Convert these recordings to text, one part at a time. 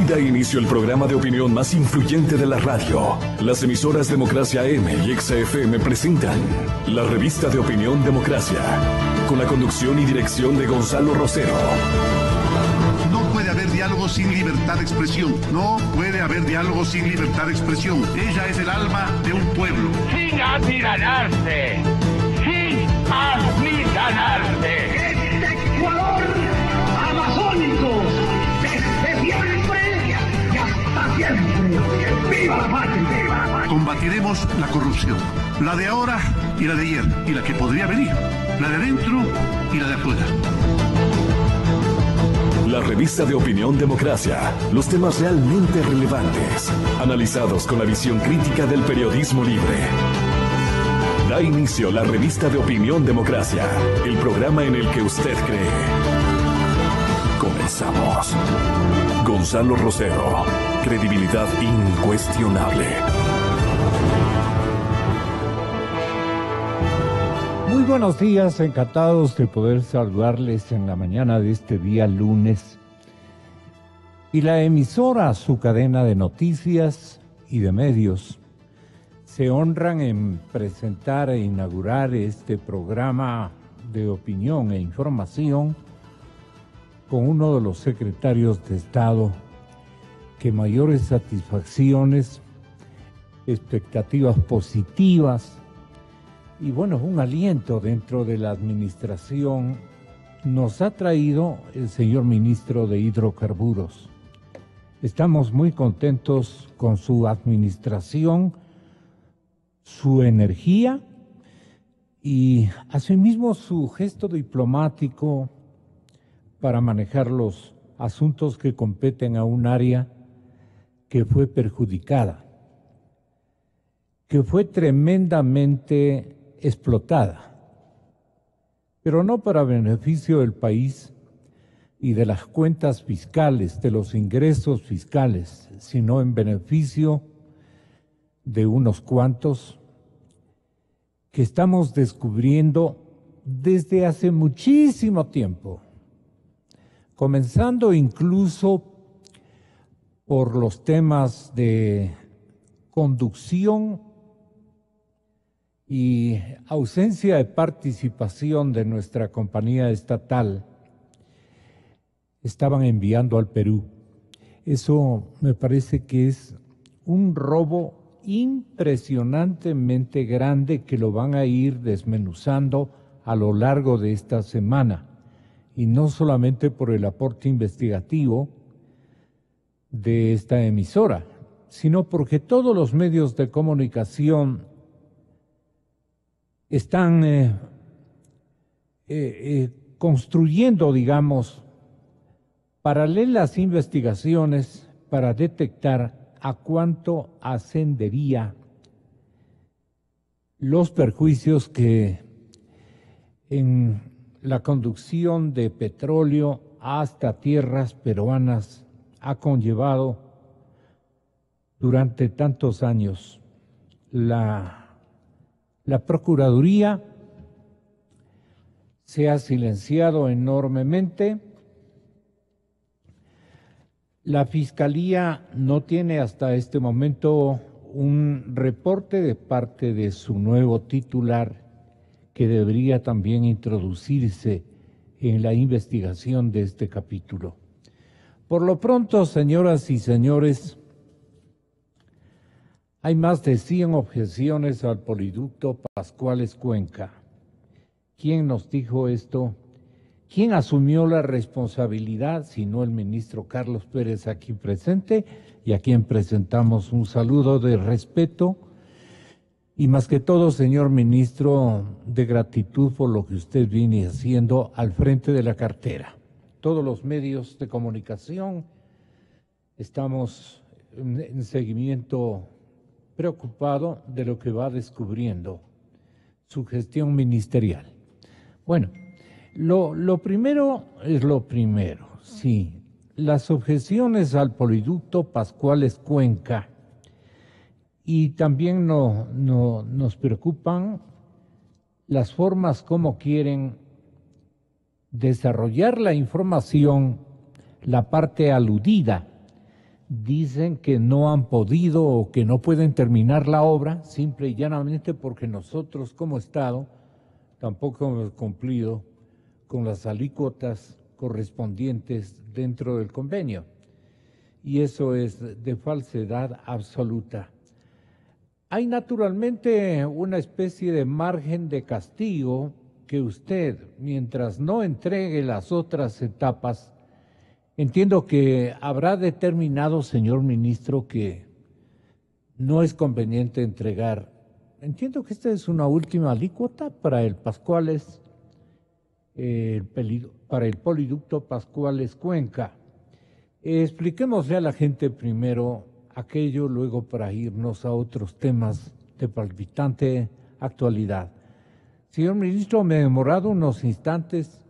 Da inicio el programa de opinión más influyente de la radio. Las emisoras Democracia AM y XFM presentan la revista de opinión Democracia, con la conducción y dirección de Gonzalo Rosero. No puede haber diálogo sin libertad de expresión. No puede haber diálogo sin libertad de expresión. Ella es el alma de un pueblo. Sin amilanarse. Sin amilanarse. Este Ecuador amazónico, desde siempre y hasta siempre. ¡Viva la patria! Combatiremos la corrupción. La de ahora y la de ayer. Y la que podría venir. La de adentro y la de afuera. La revista de opinión Democracia. Los temas realmente relevantes, analizados con la visión crítica del periodismo libre. Da inicio la revista de opinión Democracia, el programa en el que usted cree. Comenzamos. Gonzalo Rosero, credibilidad incuestionable. Muy buenos días, encantados de poder saludarles en la mañana de este día lunes. Y la emisora, su cadena de noticias y de medios, se honran en presentar e inaugurar este programa de opinión e información con uno de los secretarios de Estado que mayores satisfacciones, expectativas positivas y bueno, un aliento dentro de la administración nos ha traído el señor ministro de Hidrocarburos. Estamos muy contentos con su administración, su energía y asimismo su gesto diplomático para manejar los asuntos que competen a un área que fue perjudicada, que fue tremendamente explotada, pero no para beneficio del país y de las cuentas fiscales, de los ingresos fiscales, sino en beneficio de unos cuantos que estamos descubriendo desde hace muchísimo tiempo, comenzando incluso por los temas de conducción y ausencia de participación de nuestra compañía estatal, estaban enviando al Perú. Eso me parece que es un robo impresionantemente grande que lo van a ir desmenuzando a lo largo de esta semana, y no solamente por el aporte investigativo de esta emisora, sino porque todos los medios de comunicación están construyendo, digamos, paralelas investigaciones para detectar a cuánto ascendería los perjuicios que en la conducción de petróleo hasta tierras peruanas ha conllevado durante tantos años. La Procuraduría se ha silenciado enormemente. La Fiscalía no tiene hasta este momento un reporte de parte de su nuevo titular que debería también introducirse en la investigación de este capítulo. Por lo pronto, señoras y señores, hay más de 100 objeciones al poliducto Pascuales-Cuenca. ¿Quién nos dijo esto? ¿Quién asumió la responsabilidad, si no el ministro Carlos Pérez aquí presente, y a quien presentamos un saludo de respeto? Y más que todo, señor ministro, de gratitud por lo que usted viene haciendo al frente de la cartera. Todos los medios de comunicación estamos en seguimiento preocupado de lo que va descubriendo su gestión ministerial. Bueno, lo primero es lo primero, sí. Las objeciones al poliducto Pascuales-Cuenca, y también nos preocupan las formas como quieren desarrollar la información, la parte aludida dicen que no han podido o que no pueden terminar la obra, simple y llanamente porque nosotros como Estado tampoco hemos cumplido con las alícuotas correspondientes dentro del convenio. Y eso es de falsedad absoluta. Hay naturalmente una especie de margen de castigo que usted, mientras no entregue las otras etapas, entiendo que habrá determinado, señor ministro, que no es conveniente entregar. Entiendo que esta es una última alícuota para el Pascuales, para el poliducto Pascuales-Cuenca. Expliquémosle a la gente primero aquello, luego para irnos a otros temas de palpitante actualidad. Señor ministro, me he demorado unos instantes,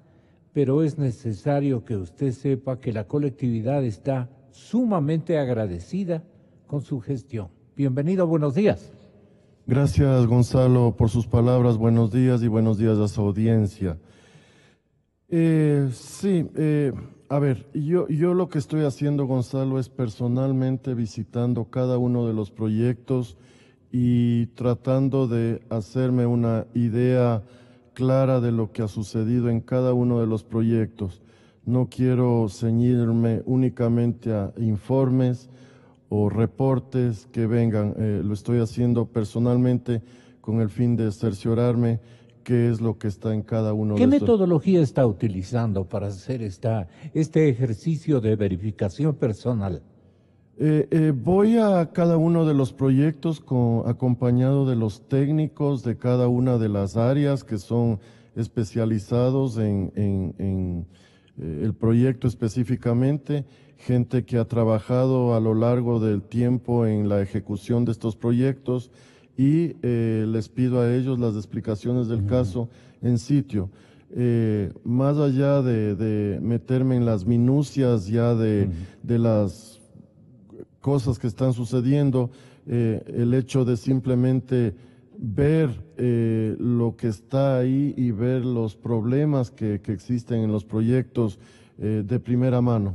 pero es necesario que usted sepa que la colectividad está sumamente agradecida con su gestión. Bienvenido, buenos días. Gracias, Gonzalo, por sus palabras. Buenos días y buenos días a su audiencia. A ver, yo lo que estoy haciendo, Gonzalo, es personalmente visitando cada uno de los proyectos y tratando de hacerme una idea clara de lo que ha sucedido en cada uno de los proyectos. No quiero ceñirme únicamente a informes o reportes que vengan. Lo estoy haciendo personalmente con el fin de cerciorarme qué es lo que está en cada uno de estos. ¿Qué metodología está utilizando para hacer este ejercicio de verificación personal? Voy a cada uno de los proyectos acompañado de los técnicos de cada una de las áreas que son especializados en el proyecto específicamente, gente que ha trabajado a lo largo del tiempo en la ejecución de estos proyectos y les pido a ellos las explicaciones del caso en sitio. Más allá de meterme en las minucias ya de las cosas que están sucediendo, el hecho de simplemente ver lo que está ahí y ver los problemas que existen en los proyectos de primera mano.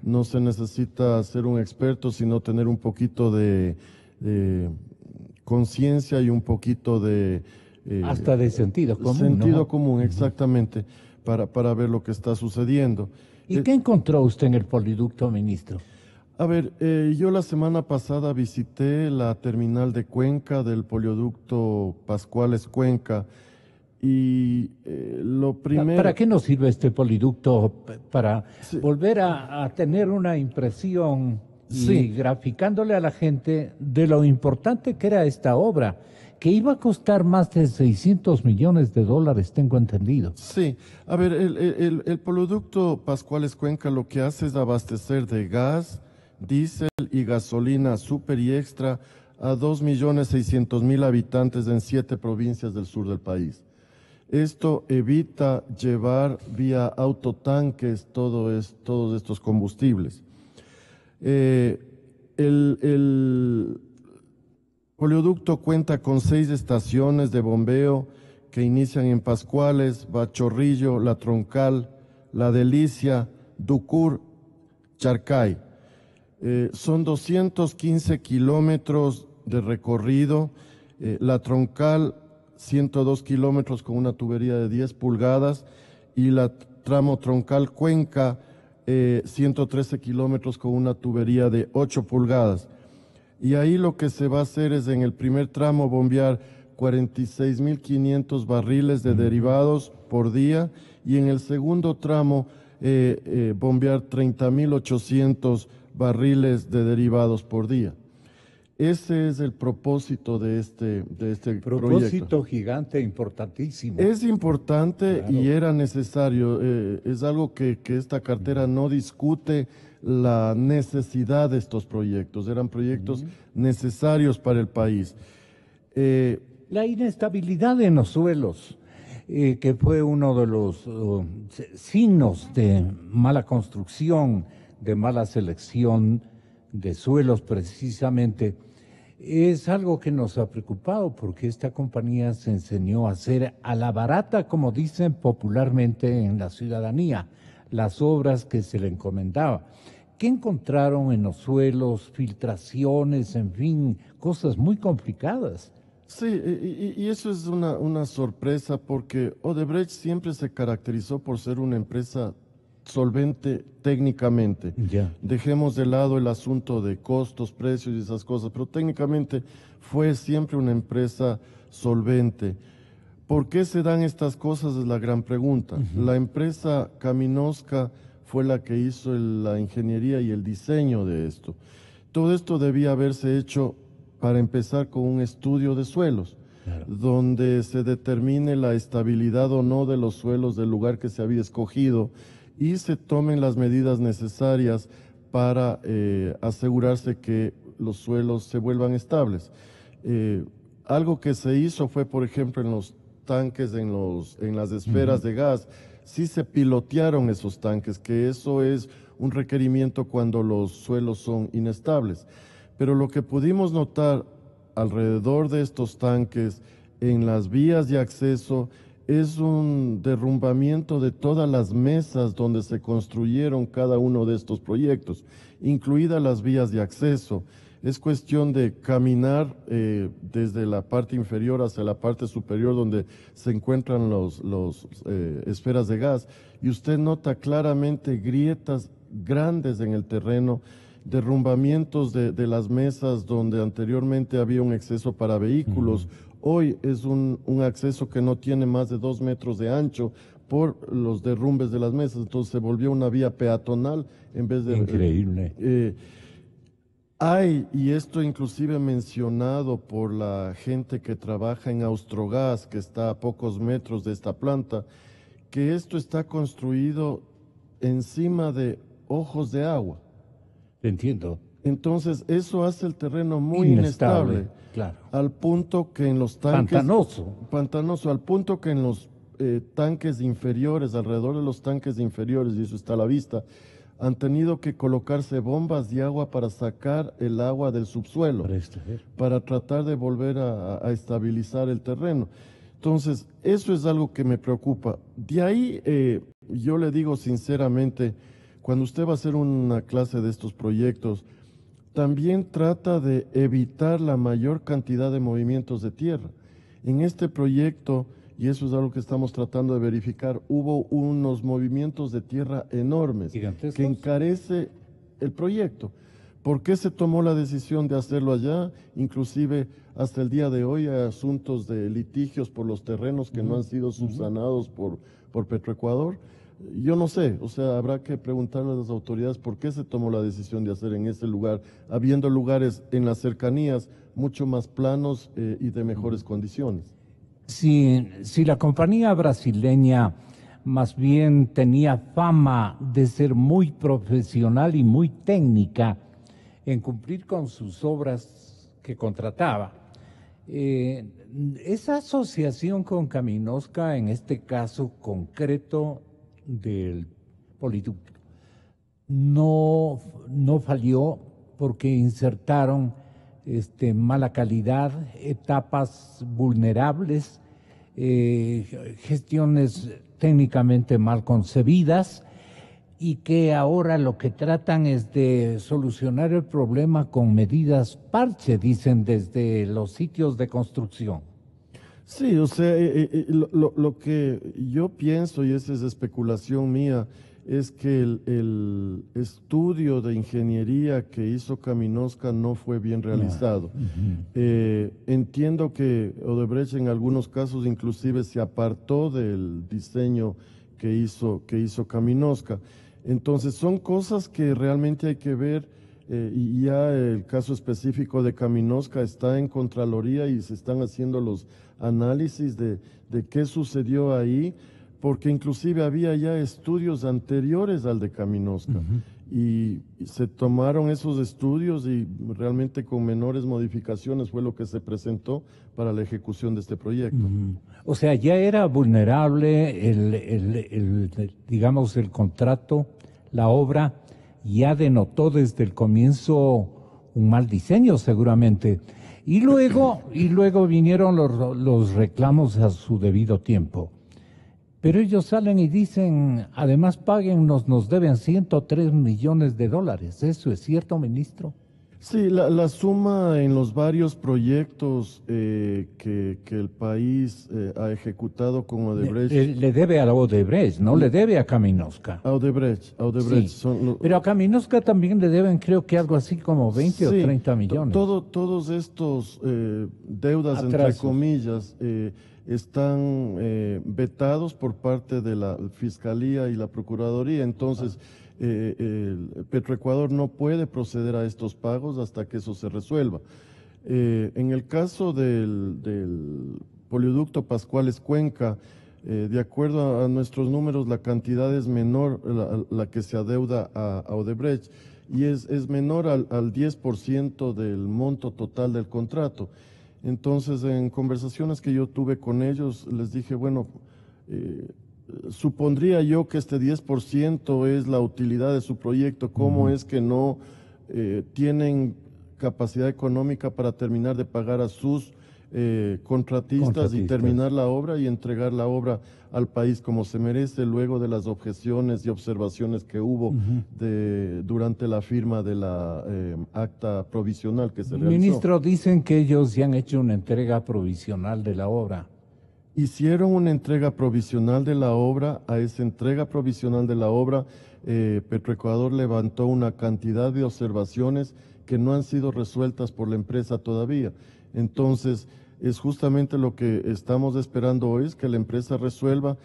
No se necesita ser un experto, sino tener un poquito de conciencia y un poquito de... hasta de sentido común. Sentido común, exactamente, para ver lo que está sucediendo. ¿Y qué encontró usted en el poliducto, ministro? A ver, yo la semana pasada visité la terminal de Cuenca del polioducto Pascuales-Cuenca y lo primero... ¿Para qué nos sirve este poliducto? Para volver a tener una impresión y graficándole a la gente de lo importante que era esta obra, que iba a costar más de $600 millones, tengo entendido. Sí, a ver, el polioducto Pascuales-Cuenca lo que hace es abastecer de gas, diésel y gasolina super y extra a 2.600.000 habitantes en 7 provincias del sur del país. Esto evita llevar vía autotanques todos estos combustibles. El polioducto cuenta con 6 estaciones de bombeo que inician en Pascuales, Bachorrillo, La Troncal, La Delicia, Ducur, Charcay. Son 215 kilómetros de recorrido, La Troncal 102 kilómetros con una tubería de 10 pulgadas y la tramo Troncal-Cuenca 113 kilómetros con una tubería de 8 pulgadas. Y ahí lo que se va a hacer es en el primer tramo bombear 46.500 barriles de derivados por día y en el segundo tramo bombear 30.800 barriles de derivados por día. Ese es el propósito de este propósito proyecto. Gigante, importantísimo. Es importante, claro, y era necesario. Es algo que esta cartera no discute la necesidad de estos proyectos. Eran proyectos necesarios para el país. La inestabilidad en los suelos, que fue uno de los signos de mala construcción, de mala selección de suelos precisamente, es algo que nos ha preocupado porque esta compañía se enseñó a hacer a la barata, como dicen popularmente en la ciudadanía, las obras que se le encomendaba. ¿Qué encontraron en los suelos? Filtraciones, en fin, cosas muy complicadas. Sí, y eso es una sorpresa porque Odebrecht siempre se caracterizó por ser una empresa solvente técnicamente. Ya. Dejemos de lado el asunto de costos, precios y esas cosas, pero técnicamente fue siempre una empresa solvente. ¿Por qué se dan estas cosas? Es la gran pregunta. La empresa Kaminovska fue la que hizo la ingeniería y el diseño de esto. Todo esto debía haberse hecho para empezar con un estudio de suelos, claro, donde se determine la estabilidad o no de los suelos del lugar que se había escogido y se tomen las medidas necesarias para asegurarse que los suelos se vuelvan estables. Algo que se hizo fue, por ejemplo, en los tanques, en las esferas de gas, sí se pilotearon esos tanques, que eso es un requerimiento cuando los suelos son inestables. Pero lo que pudimos notar alrededor de estos tanques, en las vías de acceso, es un derrumbamiento de todas las mesas donde se construyeron cada uno de estos proyectos, incluidas las vías de acceso. Es cuestión de caminar desde la parte inferior hacia la parte superior donde se encuentran los esferas de gas y usted nota claramente grietas grandes en el terreno, derrumbamientos de las mesas donde anteriormente había un acceso para vehículos. Hoy es un acceso que no tiene más de 2 metros de ancho por los derrumbes de las mesas, entonces se volvió una vía peatonal en vez de... Increíble. Hay, y esto inclusive mencionado por la gente que trabaja en Austrogas, que está a pocos metros de esta planta, que esto está construido encima de ojos de agua. Entiendo. Entonces, eso hace el terreno muy inestable, claro, al punto que en los tanques... Pantanoso, al punto que en los tanques inferiores, alrededor de los tanques inferiores, y eso está a la vista, han tenido que colocarse bombas de agua para sacar el agua del subsuelo, para tratar de volver a estabilizar el terreno. Entonces, eso es algo que me preocupa. De ahí, yo le digo sinceramente, cuando usted va a hacer una clase de estos proyectos, también trata de evitar la mayor cantidad de movimientos de tierra. En este proyecto, y eso es algo que estamos tratando de verificar, hubo unos movimientos de tierra enormes que encarece el proyecto. ¿Por qué se tomó la decisión de hacerlo allá? Inclusive hasta el día de hoy hay asuntos de litigios por los terrenos que no han sido subsanados por Petroecuador. Yo no sé, o sea, habrá que preguntarle a las autoridades por qué se tomó la decisión de hacer en ese lugar, habiendo lugares en las cercanías mucho más planos y de mejores condiciones. Si la compañía brasileña más bien tenía fama de ser muy profesional y muy técnica en cumplir con sus obras que contrataba, esa asociación con Kaminovska, en este caso concreto del poliducto, no falló porque insertaron mala calidad, etapas vulnerables, gestiones técnicamente mal concebidas y que ahora lo que tratan es de solucionar el problema con medidas parche, dicen desde los sitios de construcción. Sí, o sea, lo que yo pienso, y esa es especulación mía, es que el estudio de ingeniería que hizo Kaminovska no fue bien realizado. Entiendo que Odebrecht en algunos casos inclusive se apartó del diseño que hizo Kaminovska. Entonces son cosas que realmente hay que ver, y ya el caso específico de Kaminovska está en Contraloría y se están haciendo los análisis de qué sucedió ahí, porque inclusive había ya estudios anteriores al de Kaminovska y se tomaron esos estudios y realmente con menores modificaciones fue lo que se presentó para la ejecución de este proyecto. O sea, ya era vulnerable digamos, el contrato, la obra ya denotó desde el comienzo un mal diseño seguramente. Y luego vinieron los reclamos a su debido tiempo. Pero ellos salen y dicen, además páguennos, nos deben 103 millones de dólares. ¿Eso es cierto, ministro? Sí, la suma en los varios proyectos que el país ha ejecutado con Odebrecht. Le debe a la Odebrecht, no le debe a Caminosca. A Odebrecht. Sí. Pero a Caminosca también le deben, creo que algo así como 20 o 30 millones. Todos estos deudas, entre comillas, están vetados por parte de la Fiscalía y la Procuraduría. Entonces, Petroecuador no puede proceder a estos pagos hasta que eso se resuelva. En el caso del polioducto Pascuales Cuenca, de acuerdo a nuestros números, la cantidad es menor la que se adeuda a Odebrecht y es menor al 10% del monto total del contrato. Entonces, en conversaciones que yo tuve con ellos, les dije, bueno, supondría yo que este 10% es la utilidad de su proyecto. ¿Cómo es que no tienen capacidad económica para terminar de pagar a sus contratistas y terminar la obra y entregar la obra al país como se merece, luego de las objeciones y observaciones que hubo durante la firma de la acta provisional que se realizó? Ministro, dicen que ellos ya han hecho una entrega provisional de la obra. Hicieron una entrega provisional de la obra. A esa entrega provisional de la obra, Petroecuador levantó una cantidad de observaciones que no han sido resueltas por la empresa todavía. Entonces, es justamente lo que estamos esperando hoy, es que la empresa resuelva,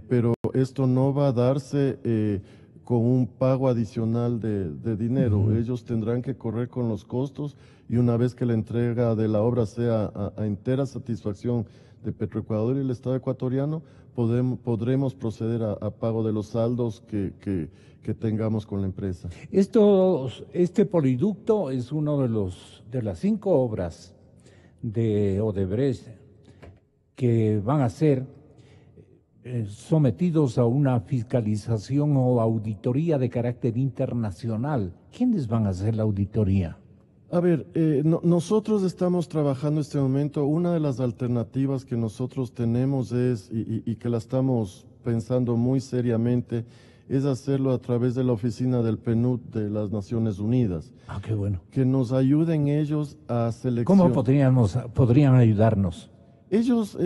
pero esto no va a darse con un pago adicional de dinero. Ellos tendrán que correr con los costos y una vez que la entrega de la obra sea a entera satisfacción de Petroecuador y el Estado ecuatoriano, podremos proceder a pago de los saldos que tengamos con la empresa. Este poliducto es uno de las 5 obras de Odebrecht que van a ser sometidos a una fiscalización o auditoría de carácter internacional. ¿Quiénes van a hacer la auditoría? A ver, nosotros estamos trabajando en este momento. Una de las alternativas que nosotros tenemos es, y que la estamos pensando muy seriamente, es hacerlo a través de la oficina del PNUD de las Naciones Unidas. Ah, qué bueno. Que nos ayuden ellos a seleccionar. ¿Cómo podrían ayudarnos? Ellos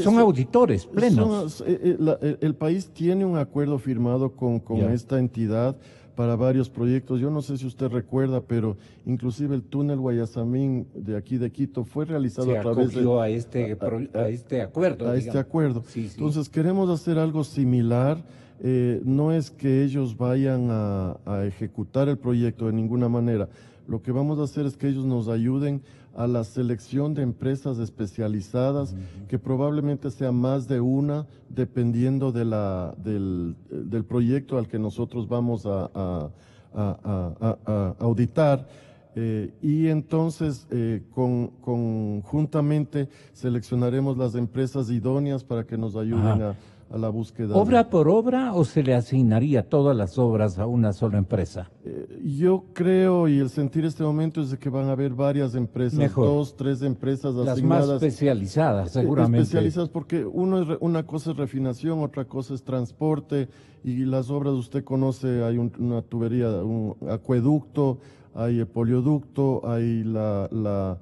son auditores plenos. El país tiene un acuerdo firmado con esta entidad para varios proyectos. Yo no sé si usted recuerda, pero inclusive el túnel Guayasamín de aquí de Quito fue realizado a través a este acuerdo. Este acuerdo. Sí, sí. Entonces queremos hacer algo similar. No es que ellos vayan a ejecutar el proyecto de ninguna manera. Lo que vamos a hacer es que ellos nos ayuden a la selección de empresas especializadas, que probablemente sea más de una, dependiendo del proyecto al que nosotros vamos a auditar. Y entonces conjuntamente seleccionaremos las empresas idóneas para que nos ayuden a la búsqueda. ¿Obra por obra o se le asignaría todas las obras a una sola empresa? Yo creo, y el sentir este momento es de que van a haber varias empresas, Mejor. 2, 3 empresas las asignadas. Las más especializadas, seguramente. Especializadas porque una cosa es refinación, otra cosa es transporte, y las obras usted conoce, hay una tubería, un acueducto, hay el polioducto, hay la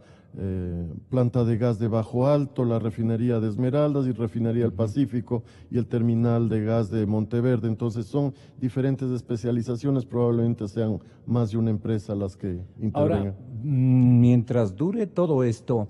planta de gas de Bajo Alto, la refinería de Esmeraldas y refinería del Pacífico y el terminal de gas de Monteverde. Entonces son diferentes especializaciones, probablemente sean más de una empresa las que intervengan. Ahora, mientras dure todo esto,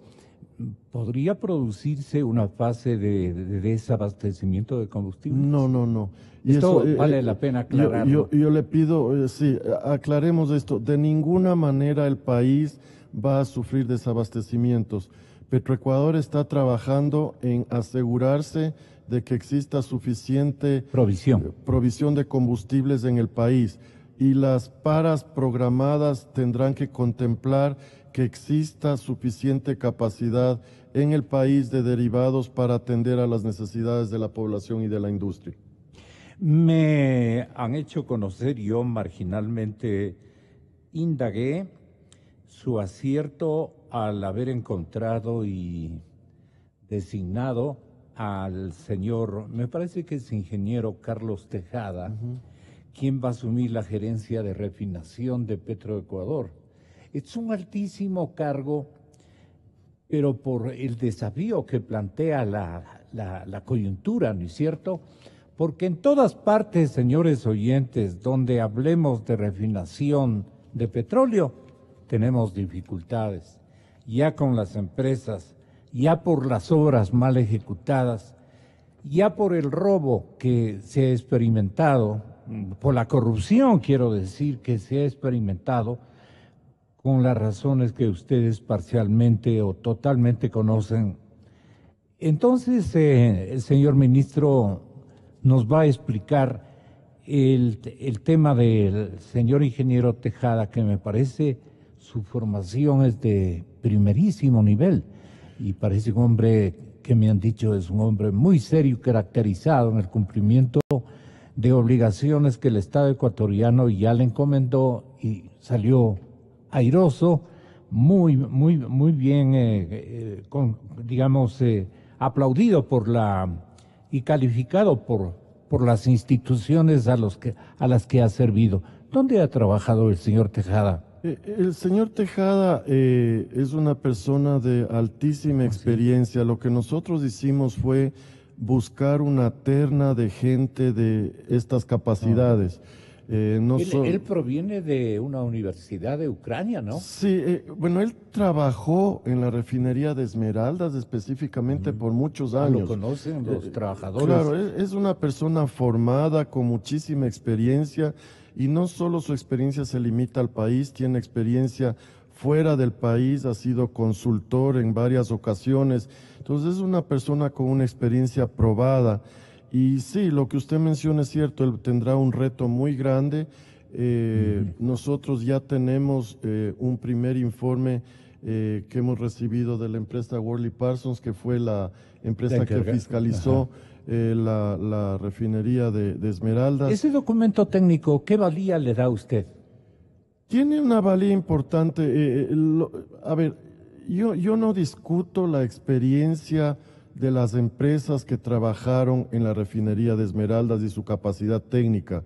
¿podría producirse una fase de desabastecimiento de combustible? No. Y esto vale la pena aclararlo. Yo le pido, sí, aclaremos esto. De ninguna manera el país va a sufrir desabastecimientos. Petroecuador está trabajando en asegurarse de que exista suficiente provisión de combustibles en el país, y las paras programadas tendrán que contemplar que exista suficiente capacidad en el país de derivados para atender a las necesidades de la población y de la industria. Me han hecho conocer, yo marginalmente indagué su acierto al haber encontrado y designado al señor, me parece que es ingeniero Carlos Tejada, quien va a asumir la gerencia de refinación de Petroecuador. Es un altísimo cargo, pero por el desafío que plantea la coyuntura, ¿no es cierto? Porque en todas partes, señores oyentes, donde hablemos de refinación de petróleo, tenemos dificultades, ya con las empresas, ya por las obras mal ejecutadas, ya por el robo que se ha experimentado, por la corrupción, quiero decir, que se ha experimentado, con las razones que ustedes parcialmente o totalmente conocen. Entonces, el señor ministro nos va a explicar el tema del señor ingeniero Tejada, que me parece su formación es de primerísimo nivel y parece un hombre que me han dicho es un hombre muy serio y caracterizado en el cumplimiento de obligaciones que el Estado ecuatoriano ya le encomendó y salió airoso, muy bien, aplaudido y calificado por las instituciones a las que ha servido. ¿Dónde ha trabajado el señor Tejada? El señor Tejada es una persona de altísima experiencia. Lo que nosotros hicimos fue buscar una terna de gente de estas capacidades. Él proviene de una universidad de Ucrania, ¿no? Sí, bueno, él trabajó en la refinería de Esmeraldas específicamente por muchos años. Lo conocen los trabajadores. Claro, es una persona formada con muchísima experiencia y no solo su experiencia se limita al país, tiene experiencia fuera del país, ha sido consultor en varias ocasiones. Entonces es una persona con una experiencia probada. Y sí, lo que usted menciona es cierto, él tendrá un reto muy grande. Nosotros ya tenemos un primer informe que hemos recibido de la empresa Worley Parsons, que fue la empresa que fiscalizó la refinería de Esmeraldas. Ese documento técnico, ¿qué valía le da a usted? Tiene una valía importante. A ver, yo no discuto la experiencia de las empresas que trabajaron en la refinería de Esmeraldas y su capacidad técnica.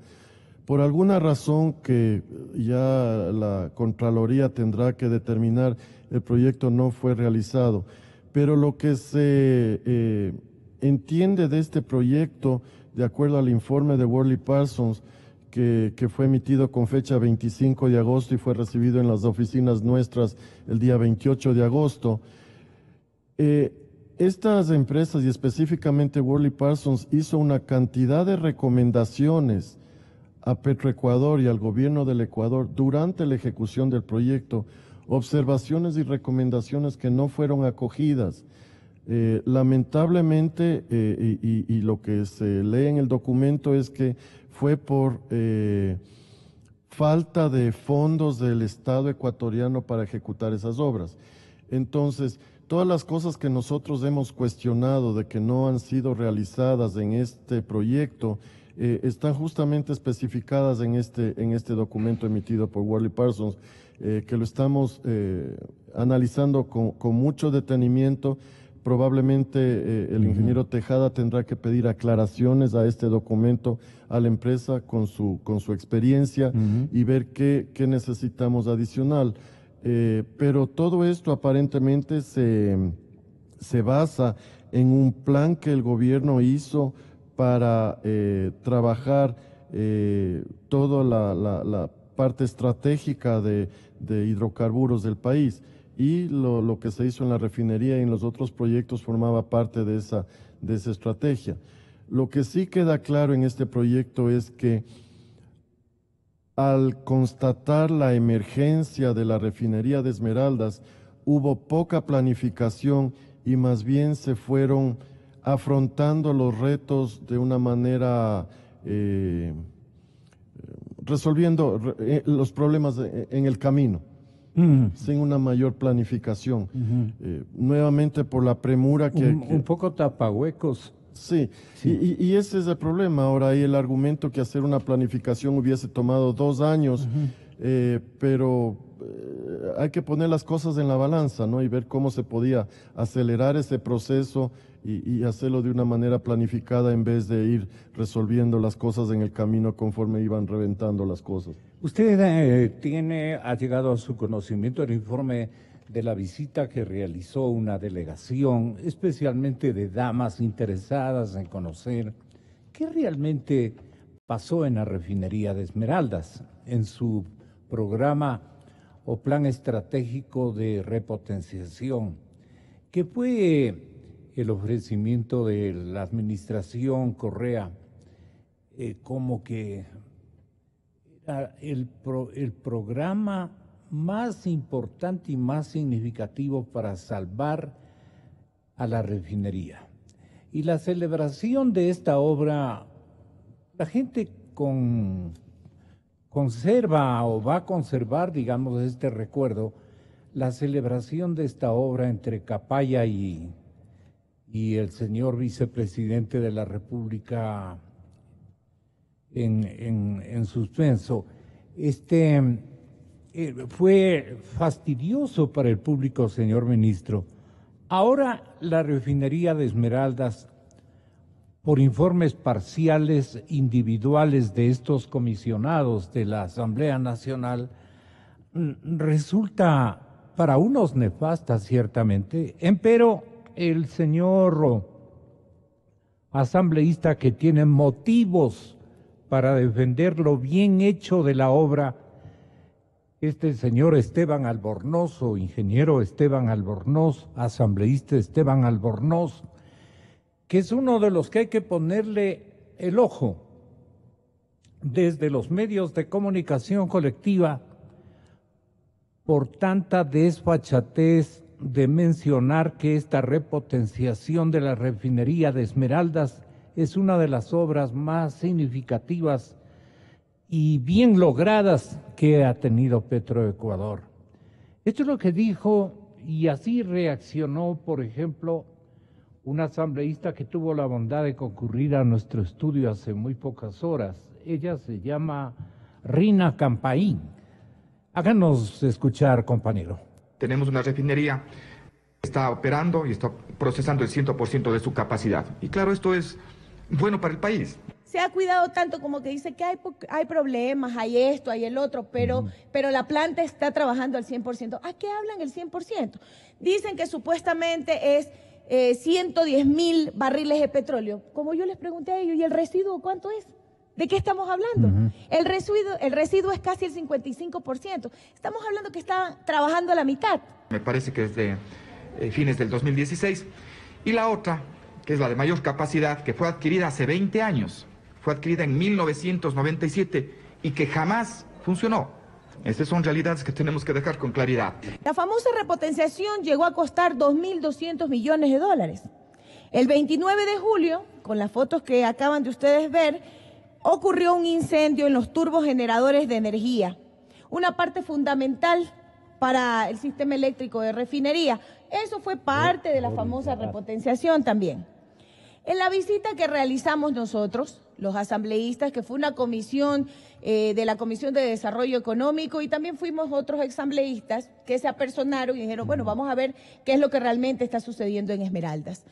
Por alguna razón que ya la Contraloría tendrá que determinar, el proyecto no fue realizado. Pero lo que se entiende de este proyecto, de acuerdo al informe de Worley Parsons, que fue emitido con fecha 25 de agosto y fue recibido en las oficinas nuestras el día 28 de agosto, estas empresas y específicamente Worley Parsons hizo una cantidad de recomendaciones a Petroecuador y al gobierno del Ecuador durante la ejecución del proyecto, observaciones y recomendaciones que no fueron acogidas. Lamentablemente, y lo que se lee en el documento es que fue por falta de fondos del Estado ecuatoriano para ejecutar esas obras. Entonces, todas las cosas que nosotros hemos cuestionado de que no han sido realizadas en este proyecto están justamente especificadas en este documento emitido por Worley Parsons, que lo estamos analizando con mucho detenimiento. Probablemente el ingeniero Tejada tendrá que pedir aclaraciones a este documento a la empresa con su experiencia y ver qué necesitamos adicional. Pero todo esto aparentemente se basa en un plan que el gobierno hizo para trabajar toda la parte estratégica de hidrocarburos del país. Y lo que se hizo en la refinería y en los otros proyectos formaba parte de esa estrategia. Lo que sí queda claro en este proyecto es que al constatar la emergencia de la refinería de Esmeraldas, hubo poca planificación y más bien se fueron afrontando los retos de una manera, resolviendo los problemas en el camino, sin una mayor planificación. Nuevamente por la premura que... Un poco tapahuecos. Sí. Y ese es el problema. Ahora hay el argumento que hacer una planificación hubiese tomado 2 años, pero hay que poner las cosas en la balanza, ¿no? Y ver cómo se podía acelerar ese proceso y hacerlo de una manera planificada en vez de ir resolviendo las cosas en el camino conforme iban reventando las cosas. Usted ha llegado a su conocimiento el informe de la visita que realizó una delegación, especialmente de damas interesadas en conocer qué realmente pasó en la refinería de Esmeraldas, en su programa o plan estratégico de repotenciación, que fue el ofrecimiento de la administración Correa, como que era el programa más importante y más significativo para salvar a la refinería. Y la celebración de esta obra, la gente conserva o va a conservar, digamos, este recuerdo, la celebración de esta obra entre Capaya y el señor vicepresidente de la República en suspenso. Fue fastidioso para el público, señor ministro. Ahora la refinería de Esmeraldas, por informes parciales individuales de estos comisionados de la Asamblea Nacional, resulta para unos nefasta ciertamente, empero el señor asambleísta que tiene motivos para defender lo bien hecho de la obra, este señor Esteban Albornoz, o ingeniero Esteban Albornoz, asambleísta Esteban Albornoz, que es uno de los que hay que ponerle el ojo desde los medios de comunicación colectiva por tanta desfachatez de mencionar que esta repotenciación de la refinería de Esmeraldas es una de las obras más significativas y bien logradas que ha tenido Petroecuador. Esto es lo que dijo, y así reaccionó, por ejemplo, una asambleísta que tuvo la bondad de concurrir a nuestro estudio hace muy pocas horas. Ella se llama Rina Campaín. Háganos escuchar, compañero. Tenemos una refinería que está operando y está procesando el 100% de su capacidad. Y claro, esto es bueno para el país. Se ha cuidado tanto como que dice que hay problemas, hay esto, hay el otro, pero la planta está trabajando al 100%. ¿A qué hablan el 100%? Dicen que supuestamente es 110.000 barriles de petróleo. Como yo les pregunté a ellos, ¿y el residuo cuánto es? ¿De qué estamos hablando? El residuo es casi el 55%. Estamos hablando que está trabajando a la mitad. Me parece que es de fines del 2016. Y la otra, que es la de mayor capacidad, que fue adquirida hace 20 años. Fue adquirida en 1997 y que jamás funcionó. Estas son realidades que tenemos que dejar con claridad. La famosa repotenciación llegó a costar 2.200 millones de dólares. El 29 de julio, con las fotos que acaban de ustedes ver, ocurrió un incendio en los turbogeneradores de energía, una parte fundamental para el sistema eléctrico de refinería. Eso fue parte de la famosa repotenciación también. En la visita que realizamos nosotros, los asambleístas, que fue una comisión de la Comisión de Desarrollo Económico, y también fuimos otros asambleístas que se apersonaron y dijeron, bueno, vamos a ver qué es lo que realmente está sucediendo en Esmeraldas.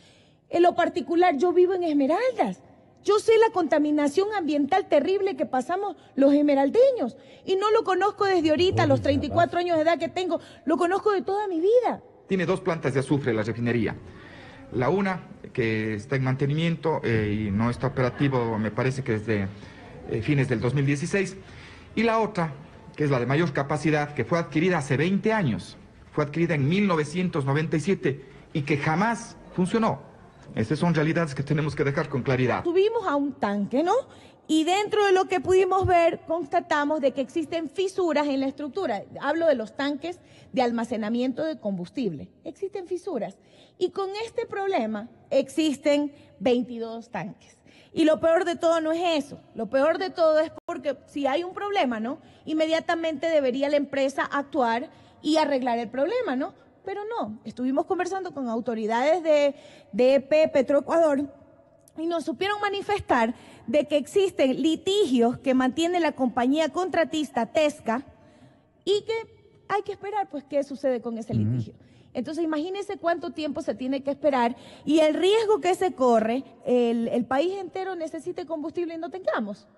En lo particular, yo vivo en Esmeraldas. Yo sé la contaminación ambiental terrible que pasamos los esmeraldeños, y no lo conozco desde ahorita, a los 34 años de edad que tengo, lo conozco de toda mi vida. Tiene 2 plantas de azufre la refinería. La una, que está en mantenimiento y no está operativo, me parece que desde fines del 2016. Y la otra, que es la de mayor capacidad, que fue adquirida hace 20 años. Fue adquirida en 1997 y que jamás funcionó. Estas son realidades que tenemos que dejar con claridad. Subimos a un tanque, ¿no? Y dentro de lo que pudimos ver, constatamos de que existen fisuras en la estructura. Hablo de los tanques de almacenamiento de combustible. Existen fisuras. Y con este problema existen 22 tanques. Y lo peor de todo no es eso. Lo peor de todo es porque si hay un problema, ¿no? Inmediatamente debería la empresa actuar y arreglar el problema, ¿no? Pero no. Estuvimos conversando con autoridades de EP, Petroecuador, y nos supieron manifestar de que existen litigios que mantiene la compañía contratista Tesca y que hay que esperar pues qué sucede con ese litigio. Entonces imagínense cuánto tiempo se tiene que esperar y el riesgo que se corre, el país entero necesite combustible y no tengamos.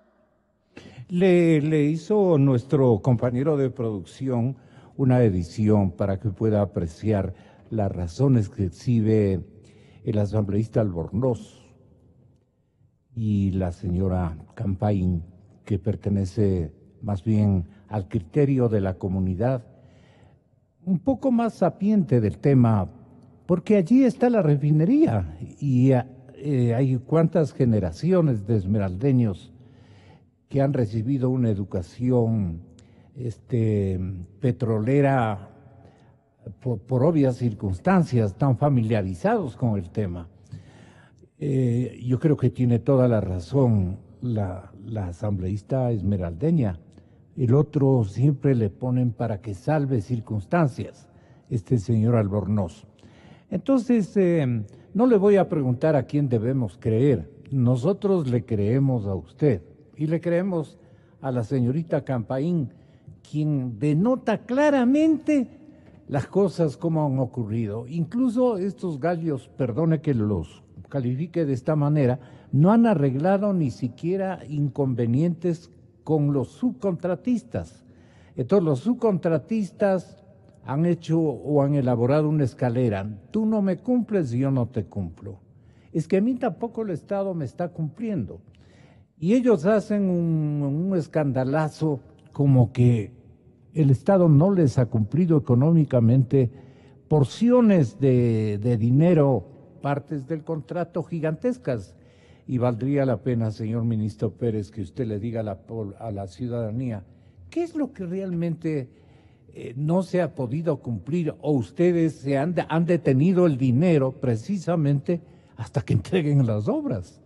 Le hizo nuestro compañero de producción una edición para que pueda apreciar las razones que exhibe el asambleísta Albornoz y la señora Campaín, que pertenece más bien al criterio de la comunidad, un poco más sapiente del tema, porque allí está la refinería y hay cuántas generaciones de esmeraldeños que han recibido una educación petrolera por obvias circunstancias, tan familiarizados con el tema. Yo creo que tiene toda la razón la asambleísta esmeraldeña. El otro siempre le ponen para que salve circunstancias, señor Albornoz. Entonces, no le voy a preguntar a quién debemos creer. Nosotros le creemos a usted y le creemos a la señorita Campaín, quien denota claramente las cosas como han ocurrido. Incluso estos gallos, perdone que los califique de esta manera, no han arreglado ni siquiera inconvenientes con los subcontratistas. Entonces los subcontratistas han hecho o han elaborado una escalera. Tú no me cumples y yo no te cumplo. Es que a mí tampoco el Estado me está cumpliendo. Y ellos hacen un escandalazo como que el Estado no les ha cumplido económicamente porciones de dinero, partes del contrato gigantescas. Y valdría la pena, señor ministro Pérez, que usted le diga a la ciudadanía qué es lo que realmente no se ha podido cumplir o ustedes se han detenido el dinero precisamente hasta que entreguen las obras.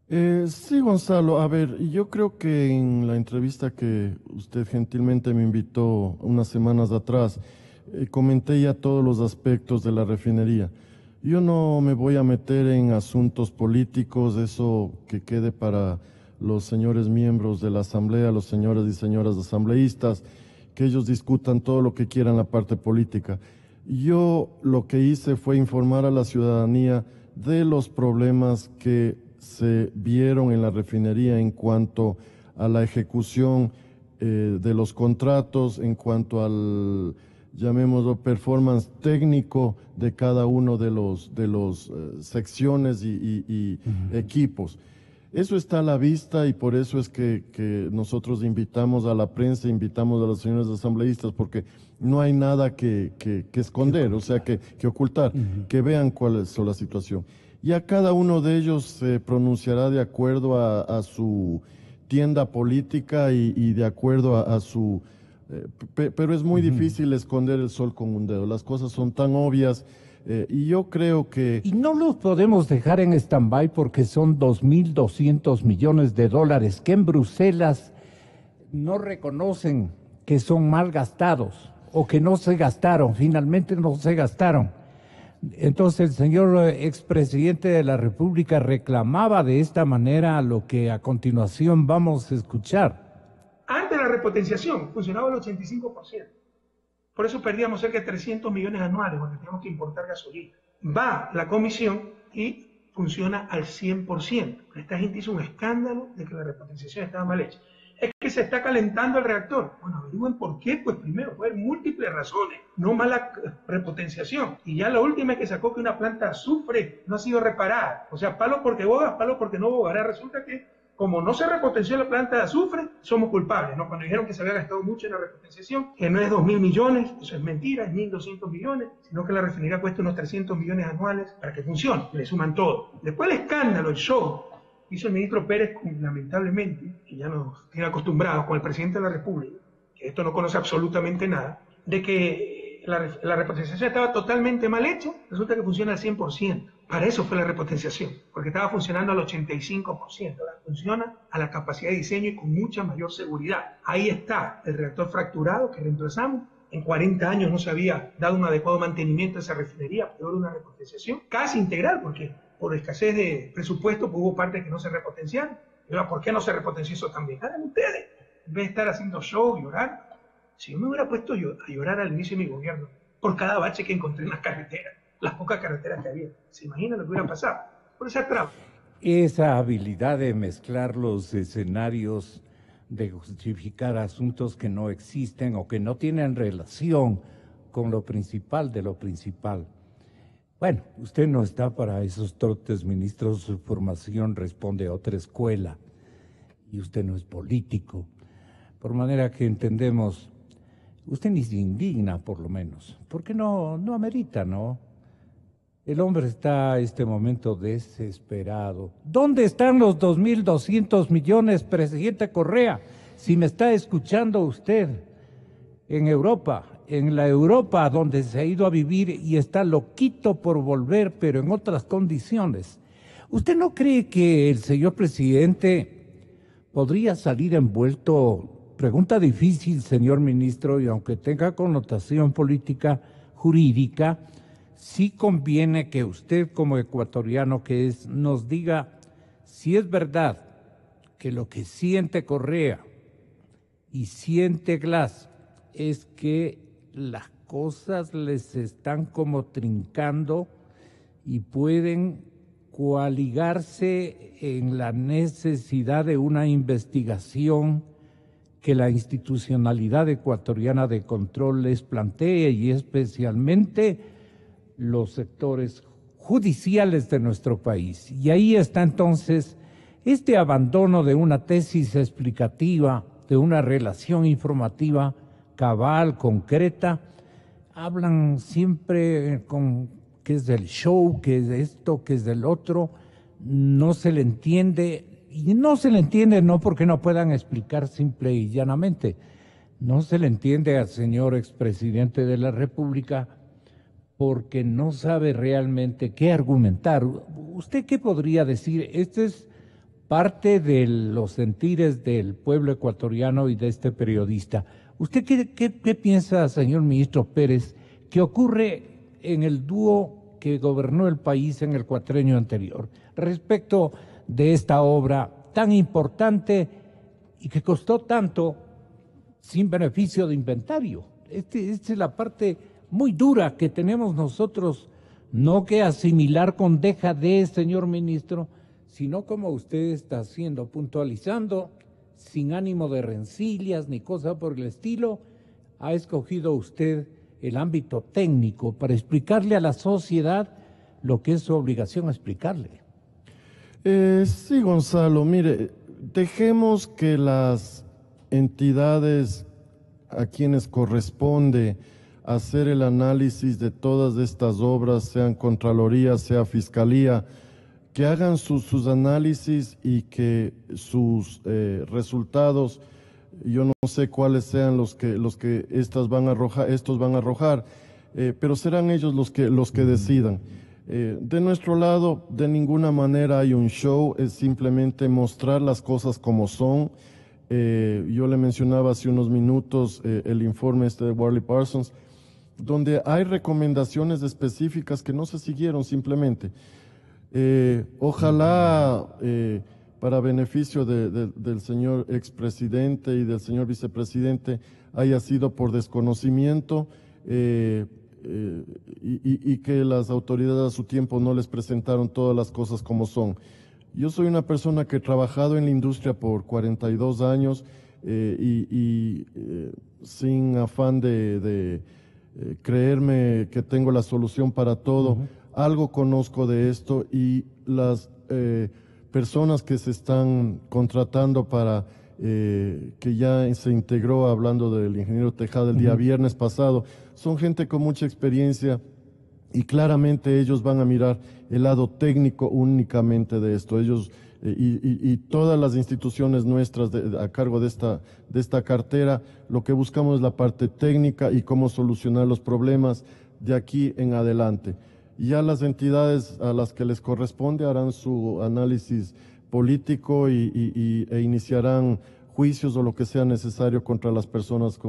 Sí, Gonzalo, a ver, yo creo que en la entrevista que usted gentilmente me invitó unas semanas atrás, comenté ya todos los aspectos de la refinería. Yo no me voy a meter en asuntos políticos, eso que quede para los señores miembros de la Asamblea, los señores y señoras asambleístas, que ellos discutan todo lo que quieran la parte política. Yo lo que hice fue informar a la ciudadanía de los problemas que se vieron en la refinería en cuanto a la ejecución de los contratos, en cuanto al, llamémoslo, performance técnico de cada uno de los secciones y equipos. Eso está a la vista y por eso es que nosotros invitamos a la prensa, invitamos a los señores asambleístas, porque no hay nada que esconder, o sea, que ocultar, que vean cuál es la situación. Y a cada uno de ellos se pronunciará de acuerdo a su tienda política y de acuerdo a su... pero es muy difícil esconder el sol con un dedo, las cosas son tan obvias y yo creo que... Y no los podemos dejar en stand-by porque son 2.200 millones de dólares que en Bruselas no reconocen que son mal gastados o que no se gastaron, finalmente no se gastaron. Entonces el señor expresidente de la República reclamaba de esta manera lo que a continuación vamos a escuchar. Antes de la repotenciación funcionaba el 85%. Por eso perdíamos cerca de 300 millones anuales cuando teníamos que importar gasolina. Va la comisión y funciona al 100%. Esta gente hizo un escándalo de que la repotenciación estaba mal hecha. Es que se está calentando el reactor. Bueno, averigüen por qué. Pues primero, puede haber múltiples razones, no mala repotenciación. Y ya la última es que sacó que una planta de azufre no ha sido reparada. O sea, palo porque bogas, palo porque no bogas. Ahora resulta que como no se repotenció la planta de azufre, somos culpables, ¿no? Cuando dijeron que se había gastado mucho en la repotenciación, que no es 2.000 millones, eso es mentira, es 1.200 millones, sino que la refinería cuesta unos 300 millones anuales para que funcione, le suman todo. Después el escándalo, el show, hizo el ministro Pérez, lamentablemente, que ya nos tiene acostumbrados con el presidente de la República, que esto no conoce absolutamente nada, de que la repotenciación estaba totalmente mal hecha, resulta que funciona al 100%. Para eso fue la repotenciación, porque estaba funcionando al 85%. Funciona a la capacidad de diseño y con mucha mayor seguridad. Ahí está el reactor fracturado que reemplazamos. En 40 años no se había dado un adecuado mantenimiento a esa refinería, peor una repotenciación casi integral, porque por escasez de presupuesto pues, hubo partes que no se repotenciaron. Pero ¿por qué no se repotenció eso también? Hagan ustedes, en vez de estar haciendo show, llorar. Si yo me hubiera puesto a llorar al inicio de mi gobierno, por cada bache que encontré en las carreteras, las pocas carreteras que había. ¿Se imagina lo que hubiera pasado? Por esa traba. Esa habilidad de mezclar los escenarios, de justificar asuntos que no existen o que no tienen relación con lo principal de lo principal. Bueno, usted no está para esos trotes, ministro, su formación responde a otra escuela y usted no es político. Por manera que entendemos, usted ni se indigna por lo menos, porque no amerita, ¿no? El hombre está a este momento desesperado. ¿Dónde están los 2.200 millones, presidente Correa? Si me está escuchando usted, en Europa, en la Europa donde se ha ido a vivir y está loquito por volver, pero en otras condiciones. ¿Usted no cree que el señor presidente podría salir envuelto? Pregunta difícil, señor ministro, y aunque tenga connotación política, jurídica, sí conviene que usted como ecuatoriano que es, nos diga si es verdad que lo que siente Correa y siente Glass es que las cosas les están como trincando y pueden coaligarse en la necesidad de una investigación que la institucionalidad ecuatoriana de control les plantee y especialmente los sectores judiciales de nuestro país. Y ahí está entonces este abandono de una tesis explicativa, de una relación informativa cabal, concreta. Hablan siempre con que es del show, que es de esto, que es del otro. No se le entiende, y no se le entiende no porque no puedan explicar simple y llanamente. No se le entiende al señor expresidente de la República porque no sabe realmente qué argumentar. ¿Usted qué podría decir? Este es parte de los sentires del pueblo ecuatoriano y de este periodista. ¿Usted qué piensa, señor ministro Pérez, que ocurre en el dúo que gobernó el país en el cuatrienio anterior respecto de esta obra tan importante y que costó tanto sin beneficio de inventario? Esta es la parte muy dura que tenemos nosotros, no que asimilar con dejadez, señor ministro, sino como usted está haciendo, puntualizando, sin ánimo de rencillas ni cosa por el estilo, ha escogido usted el ámbito técnico para explicarle a la sociedad lo que es su obligación explicarle. Sí, Gonzalo, mire, dejemos que las entidades a quienes corresponde hacer el análisis de todas estas obras, sean Contraloría, sea Fiscalía, que hagan sus análisis y que sus resultados, yo no sé cuáles sean los que estos van a arrojar, pero serán ellos los que decidan. De nuestro lado, de ninguna manera hay un show, es simplemente mostrar las cosas como son. Yo le mencionaba hace unos minutos el informe de Worley Parsons, donde hay recomendaciones específicas que no se siguieron simplemente. Ojalá para beneficio del señor expresidente y del señor vicepresidente haya sido por desconocimiento y que las autoridades a su tiempo no les presentaron todas las cosas como son. Yo soy una persona que he trabajado en la industria por 42 años sin afán de creerme que tengo la solución para todo. Algo conozco de esto y las personas que se están contratando para que ya se integró, hablando del ingeniero Tejada el día viernes pasado, son gente con mucha experiencia y claramente ellos van a mirar el lado técnico únicamente de esto. Ellos y todas las instituciones nuestras a cargo de esta cartera, lo que buscamos es la parte técnica y cómo solucionar los problemas de aquí en adelante. Ya las entidades a las que les corresponde harán su análisis político e iniciarán juicios o lo que sea necesario contra las personas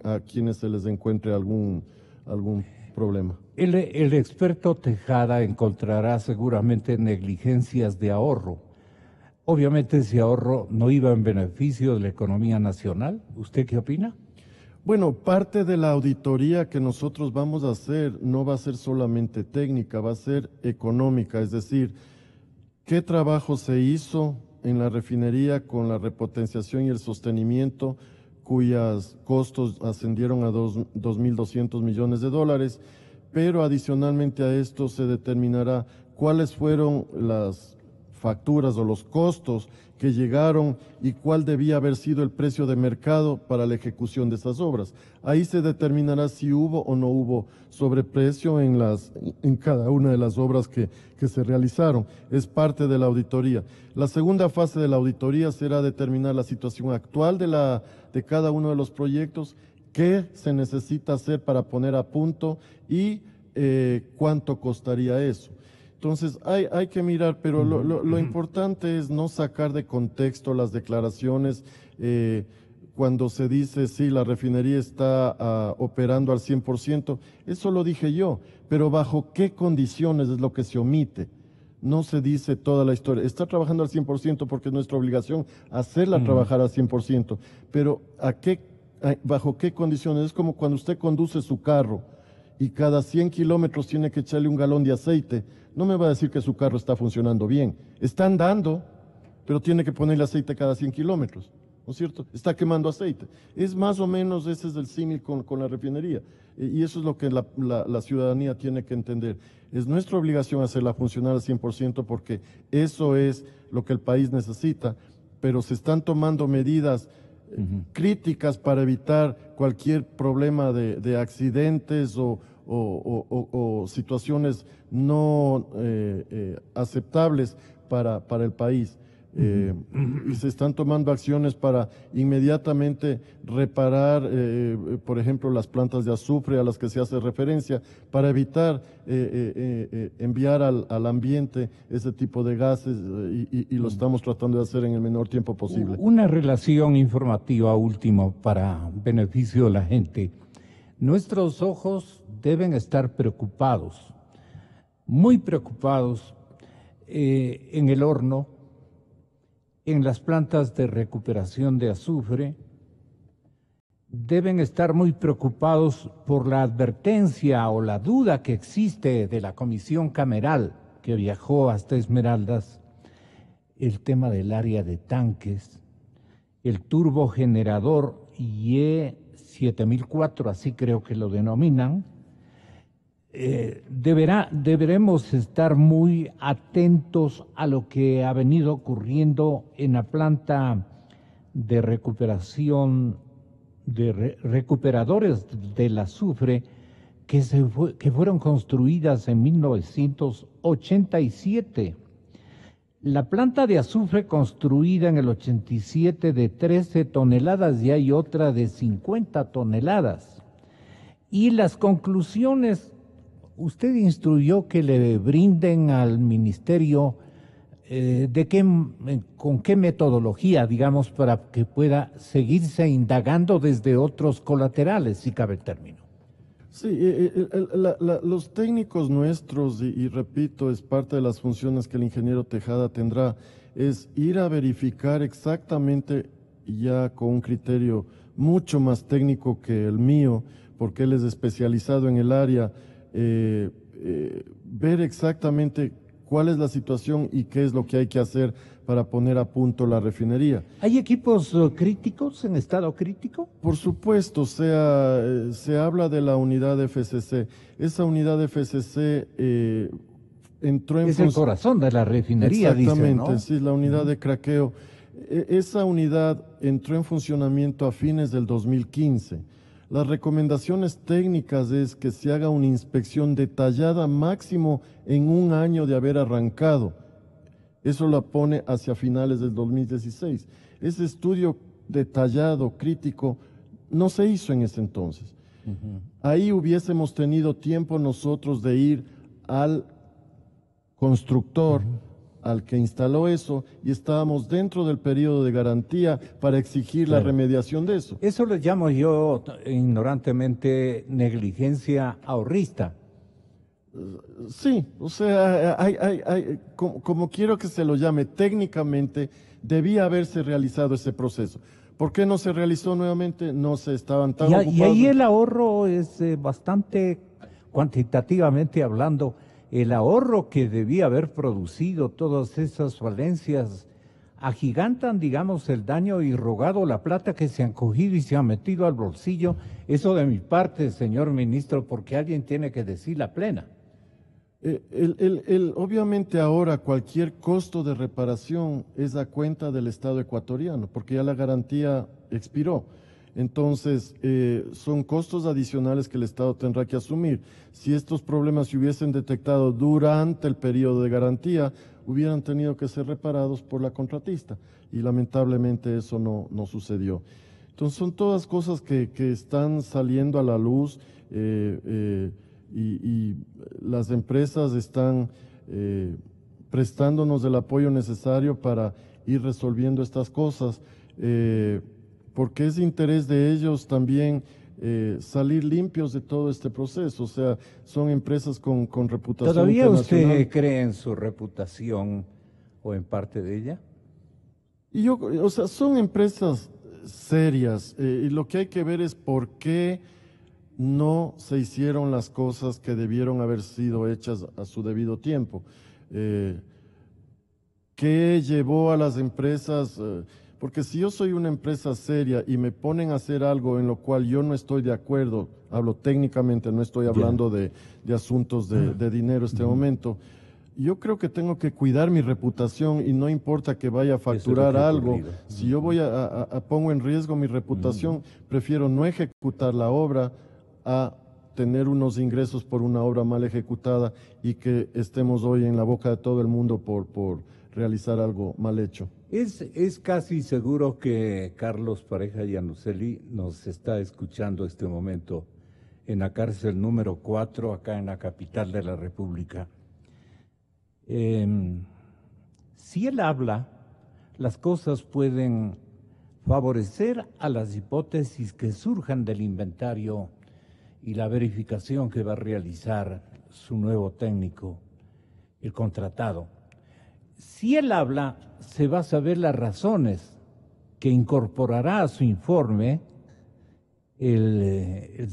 a quienes se les encuentre algún problema. El experto Tejada encontrará seguramente negligencias de ahorro. Obviamente ese ahorro no iba en beneficio de la economía nacional. ¿Usted qué opina? Bueno, parte de la auditoría que nosotros vamos a hacer no va a ser solamente técnica, va a ser económica, es decir, qué trabajo se hizo en la refinería con la repotenciación y el sostenimiento, cuyos costos ascendieron a 2.200 millones de dólares, pero adicionalmente a esto se determinará cuáles fueron las facturas o los costos que llegaron y cuál debía haber sido el precio de mercado para la ejecución de esas obras. Ahí se determinará si hubo o no hubo sobreprecio en cada una de las obras que se realizaron. Es parte de la auditoría. La segunda fase de la auditoría será determinar la situación actual de cada uno de los proyectos, qué se necesita hacer para poner a punto y cuánto costaría eso. Entonces hay que mirar, pero lo importante es no sacar de contexto las declaraciones cuando se dice, sí, la refinería está operando al 100%, eso lo dije yo, pero bajo qué condiciones es lo que se omite. No se dice toda la historia. Está trabajando al 100% porque es nuestra obligación hacerla trabajar al 100%, pero ¿bajo qué condiciones? Es como cuando usted conduce su carro y cada 100 kilómetros tiene que echarle un galón de aceite. No me va a decir que su carro está funcionando bien. Está andando, pero tiene que ponerle aceite cada 100 kilómetros, ¿no es cierto? Está quemando aceite. Es más o menos, ese es el símil con la refinería. Y eso es lo que la ciudadanía tiene que entender. Es nuestra obligación hacerla funcionar al 100% porque eso es lo que el país necesita, pero se están tomando medidas críticas para evitar cualquier problema de accidentes o situaciones no aceptables para el país. Y se están tomando acciones para inmediatamente reparar, por ejemplo, las plantas de azufre a las que se hace referencia, para evitar enviar al ambiente ese tipo de gases y lo estamos tratando de hacer en el menor tiempo posible. Una relación informativa última para beneficio de la gente. Nuestros ojos deben estar preocupados, muy preocupados en el horno, en las plantas de recuperación de azufre, deben estar muy preocupados por la advertencia o la duda que existe de la comisión cameral que viajó hasta Esmeraldas, el tema del área de tanques, el turbogenerador IE7004, así creo que lo denominan. Deberemos estar muy atentos a lo que ha venido ocurriendo en la planta de recuperación de recuperadores del azufre que fueron construidas en 1987. La planta de azufre construida en el 87 de 13 toneladas y hay otra de 50 toneladas. Y las conclusiones, usted instruyó que le brinden al ministerio con qué metodología, digamos, para que pueda seguirse indagando desde otros colaterales, si cabe el término. Sí, los técnicos nuestros, y repito, es parte de las funciones que el ingeniero Tejada tendrá, es ir a verificar exactamente, ya con un criterio mucho más técnico que el mío, porque él es especializado en el área, ver exactamente cuál es la situación y qué es lo que hay que hacer para poner a punto la refinería. ¿Hay equipos críticos en estado crítico? Por supuesto, se habla de la unidad FCC. Esa unidad FCC entró en... Es el corazón de la refinería, exactamente, dicen, ¿no? Sí, la unidad de craqueo. Esa unidad entró en funcionamiento a fines del 2015. Las recomendaciones técnicas es que se haga una inspección detallada máximo en un año de haber arrancado. Eso la pone hacia finales del 2016. Ese estudio detallado, crítico, no se hizo en ese entonces. Ahí hubiésemos tenido tiempo nosotros de ir al constructor, al que instaló eso, y estábamos dentro del periodo de garantía para exigir la remediación de eso. Eso le llamo yo ignorantemente negligencia ahorrista. Sí, o sea, como quiero que se lo llame, técnicamente debía haberse realizado ese proceso. ¿Por qué no se realizó nuevamente? No se estaban tan Y ocupados. ahí el ahorro es bastante, cuantitativamente hablando, el ahorro que debía haber producido todas esas falencias agigantan, digamos, el daño irrogado, la plata que se han cogido y se han metido al bolsillo. Eso de mi parte, señor ministro, porque alguien tiene que decir la plena. Obviamente ahora cualquier costo de reparación es a cuenta del Estado ecuatoriano, porque ya la garantía expiró. Entonces, son costos adicionales que el Estado tendrá que asumir. Si estos problemas se hubiesen detectado durante el periodo de garantía, hubieran tenido que ser reparados por la contratista, y lamentablemente eso no sucedió. Entonces, son todas cosas que están saliendo a la luz, y las empresas están prestándonos el apoyo necesario para ir resolviendo estas cosas, porque es interés de ellos también salir limpios de todo este proceso. O sea, son empresas con reputación ¿Todavía internacional. usted cree en su reputación o en parte de ella? Y o sea, son empresas serias, y lo que hay que ver es por qué no se hicieron las cosas que debieron haber sido hechas a su debido tiempo. ¿Qué llevó a las empresas? Porque si yo soy una empresa seria y me ponen a hacer algo en lo cual yo no estoy de acuerdo, hablo técnicamente, no estoy hablando de asuntos de dinero en este momento, yo creo que tengo que cuidar mi reputación, y no importa que vaya a facturar algo. Si yo voy pongo en riesgo mi reputación, prefiero no ejecutar la obra a tener unos ingresos por una obra mal ejecutada y que estemos hoy en la boca de todo el mundo por realizar algo mal hecho. Es casi seguro que Carlos Pareja Yanuseli nos está escuchando este momento en la cárcel número 4, acá en la capital de la República. Si él habla, las cosas pueden favorecer a las hipótesis que surjan del inventario y la verificación que va a realizar su nuevo técnico, el contratado. Si él habla, se va a saber las razones que incorporará a su informe el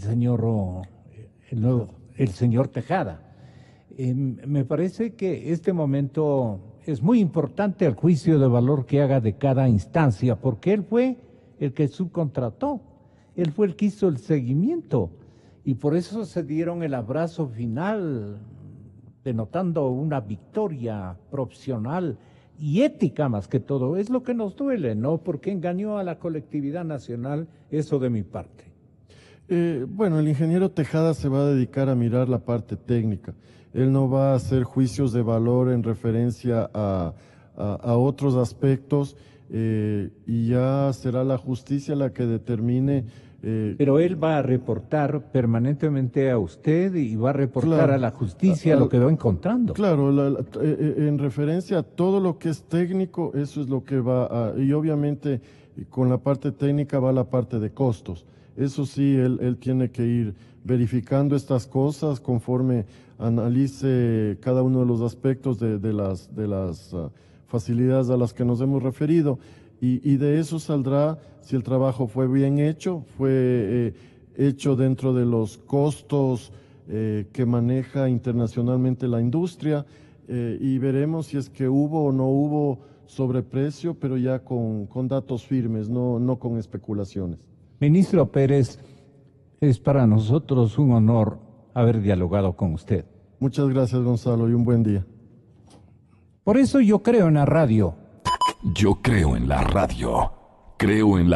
señor Tejada. Me parece que este momento es muy importante el juicio de valor que haga de cada instancia, porque él fue el que subcontrató, él fue el que hizo el seguimiento, y por eso se dieron el abrazo final, denotando una victoria profesional y ética más que todo. Es lo que nos duele, ¿no? Porque engañó a la colectividad nacional, eso de mi parte. Bueno, el ingeniero Tejada se va a dedicar a mirar la parte técnica. Él no va a hacer juicios de valor en referencia a otros aspectos, y ya será la justicia la que determine. Pero él va a reportar permanentemente a usted y va a reportar a la justicia lo que va encontrando. Claro, en referencia a todo lo que es técnico, eso es lo que va y obviamente con la parte técnica va la parte de costos. Eso sí, él tiene que ir verificando estas cosas conforme analice cada uno de los aspectos de las facilidades a las que nos hemos referido. Y de eso saldrá si el trabajo fue bien hecho, fue hecho dentro de los costos que maneja internacionalmente la industria, y veremos si es que hubo o no hubo sobreprecio, pero ya con datos firmes, no con especulaciones. Ministro Pérez, es para nosotros un honor haber dialogado con usted. Muchas gracias, Gonzalo, y un buen día. Por eso yo creo en la radio. Yo creo en la radio. Creo en la